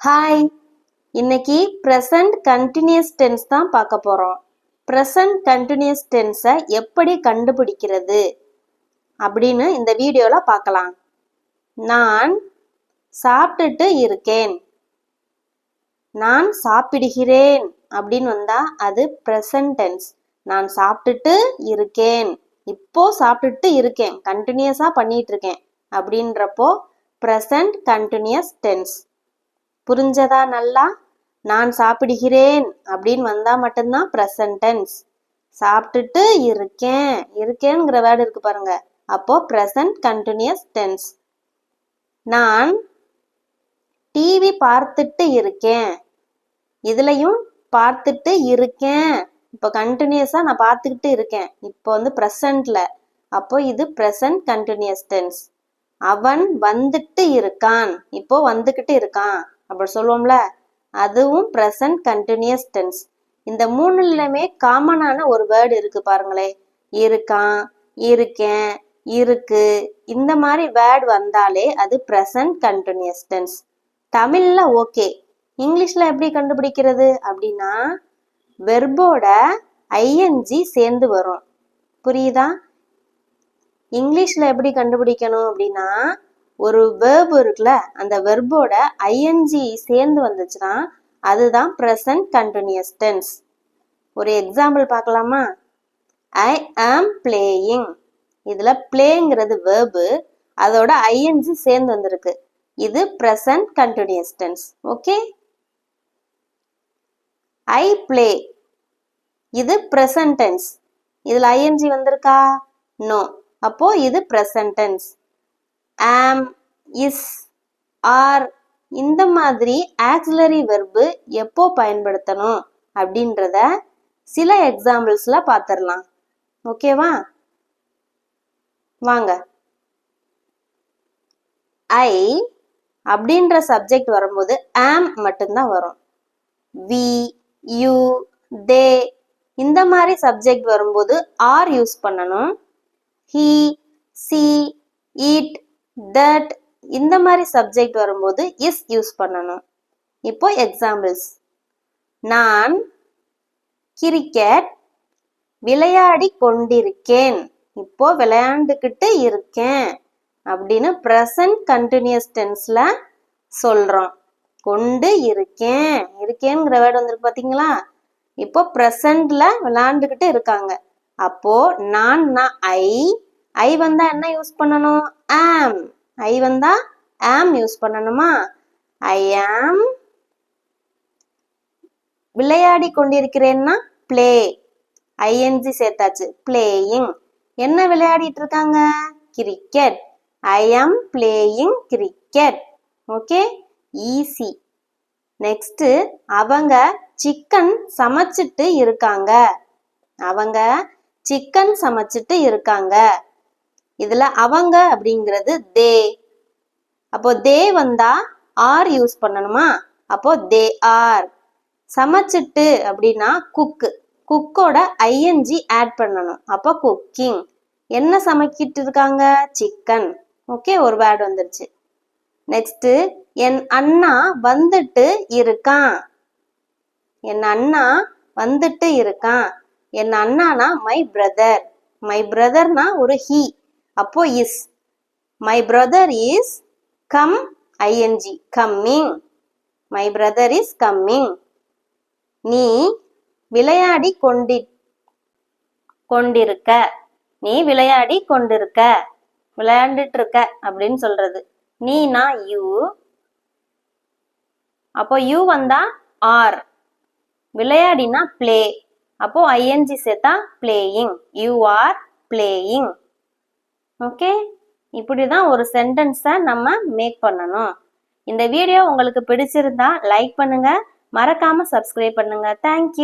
Hi, இன்னைக்கு present continuous tense தான் பார்க்க போகிறோம். ப்ரெசன்ட் கண்டினியூஸ் டென்ஸை எப்படி கண்டுபிடிக்கிறது அப்படின்னு இந்த வீடியோவில் பார்க்கலாம். நான் சாப்பிட்டுட்டு இருக்கேன், நான் சாப்பிடுகிறேன் அப்படின்னு வந்தால் அது ப்ரெசன்ட் டென்ஸ். நான் சாப்பிட்டுட்டு இருக்கேன், இப்போ சாப்பிட்டுட்டு இருக்கேன், கண்டினியூஸாக பண்ணிட்டு இருக்கேன் அப்படின்றப்போ ப்ரெசன்ட் கண்டினியூஸ் டென்ஸ். புரிஞ்சதா நல்லா? நான் சாப்பிடுகிறேன் அப்படின்னு வந்தா மட்டும்தான் ப்ரெசன்ட் டென்ஸ். சாப்பிட்டுட்டு இருக்கேன், இருக்கேங்கிற வேர்டு இருக்கு பாருங்க, அப்போ ப்ரெசன்ட் கண்டினியூஸ் டென்ஸ். நான் டிவி பார்த்துட்டு இருக்கேன், இதுலயும் பார்த்துட்டு இருக்கேன், இப்போ கண்டினியூஸா நான் பார்த்துக்கிட்டு இருக்கேன், இப்போ ப்ரெசன்ட்ல, அப்போ இது ப்ரெசன்ட் கண்டினியூஸ் டென்ஸ். அவன் வந்துட்டு இருக்கான், இப்போ வந்துகிட்டு இருக்கான் அப்படி சொல்லுவோம்ல, அதுவும் ப்ரெசன்ட் கண்டினியூஸ் டென்ஸ். இந்த மூணுலயுமே காமனான ஒரு வேர்டு இருக்கு பாருங்களே, இருக்கான், இருக்கேன், இருக்கு, இந்த மாதிரி வேர்டு வந்தாலே அது ப்ரெசன்ட் கண்டினியூஸ் டென்ஸ். தமிழ்ல ஓகே, இங்கிலீஷ்ல எப்படி கண்டுபிடிக்கிறது அப்படின்னா வெர்போட ஐஎன்ஜி சேர்ந்து வரும். புரியுதா? இங்கிலீஷ்ல எப்படி கண்டுபிடிக்கணும் அப்படின்னா ஒரு வேர்ப் இருக்குல்ல, அந்த வெர்போட ஐஎன்ஜி சேர்ந்து வந்துச்சுன்னா அதுதான் ப்ரெசன்ட் கண்டினியூஸ் டென்ஸ். ஒரு எக்ஸாம்பிள் பார்க்கலாமா? ஐ ஆம் பிளேயிங், இதுல பிளேங்கிறது வேர்பு, அதோட ஐஎன்ஜி சேர்ந்து வந்திருக்கு, இது present continuous tense. Okay. I play, இது ப்ரெசன்ட் டென்ஸ், இதுல ஐஎன்ஜி வந்திருக்கா? நோ, அப்போ இது present tense. am, is, are, இந்த மாதிரி ஆக்சிலரி வெர்பு எப்போ பயன்படுத்தணும் அப்படின்றத சில எக்ஸாம்பிள்ஸ்ல பார்த்துடலாம். ஓகேவா? வாங்க. ஐ அப்படின்ற சப்ஜெக்ட் வரும்போது am மட்டும்தான் வரும். we, you, they இந்த மாதிரி சப்ஜெக்ட் வரும்போது are யூஸ் பண்ணணும். he, she, it, that இந்த மாதிரி சப்ஜெக்ட் வரும்போது இஸ் யூஸ் பண்ணணும். இப்போ எக்ஸாம்பிள்ஸ். நான் கிரிக்கெட் விளையாடி கொண்டிருக்கேன், இப்போ விளையாண்டுக்கிட்டு இருக்கேன் அப்படின்னு ப்ரெசன்ட் கண்டினியூஸ் டென்ஸ்ல சொல்றோம். கொண்டு இருக்கேன், இருக்கேங்கிற வேர்டு வந்துருக்கு பாத்தீங்களா? இப்போ ப்ரெசன்ட்ல விளையாண்டுக்கிட்டு இருக்காங்க, அப்போ நான் ஐ வந்தா என்ன யூஸ் பண்ணணும்? ஆம். ஐ வந்தா ஆம் யூஸ் பண்ணணுமா? ஐ ஆம் விளையாடி கொண்டிருக்கிறேன்னா பிளே, ஐஎன்ஜி சேர்த்தாச்சு, பிளேயிங். என்ன விளையாடிட்டு இருக்காங்க? கிரிக்கெட். ஐ ஆம் playing cricket. Okay, easy. Next, அவங்க சிக்கன் சமைச்சிட்டு இருக்காங்க, அவங்க சிக்கன் சமைச்சிட்டு இருக்காங்க. இதுல அவங்க அப்படிங்கிறது தே, அப்போ தே வந்தா ஆர் யூஸ் பண்ணணுமா? அப்போ தே ஆர். சமைச்சிட்டு அப்படின்னா குக்கு, குக்கோட ஐஎன்ஜி ஆட் பண்ணணும், அப்போ குக்கிங். என்ன சமைக்கிட்டு இருக்காங்க? சிக்கன். ஓகே, ஒரு வேர்டு வந்துருச்சு. நெக்ஸ்ட், என் அண்ணா வந்துட்டு இருக்கான், என் அண்ணா வந்துட்டு இருக்கான். என் அண்ணானா மை பிரதர், மை பிரதர்னா ஒரு ஹி, அப்போ is. My brother is come, ING coming, my brother is coming. நீ விளையாடி கொண்டிருக்க, நீ விளையாடி கொண்டிருக்க, விளையாண்டுட்டு இருக்க அப்படின்னு சொல்றது. நீனா யூ, அப்போ யூ வந்தா ஆர். விளையாடினா பிளே, அப்போ ஐஎன்ஜி சேர்த்தா playing, you are playing. Okay, இப்படிதான் ஒரு சென்டென்ஸை நம்ம மேக் பண்ணணும். இந்த வீடியோ உங்களுக்கு பிடிச்சிருந்தா லைக் பண்ணுங்க, மறக்காம சப்ஸ்கிரைப் பண்ணுங்க. தேங்க்யூ.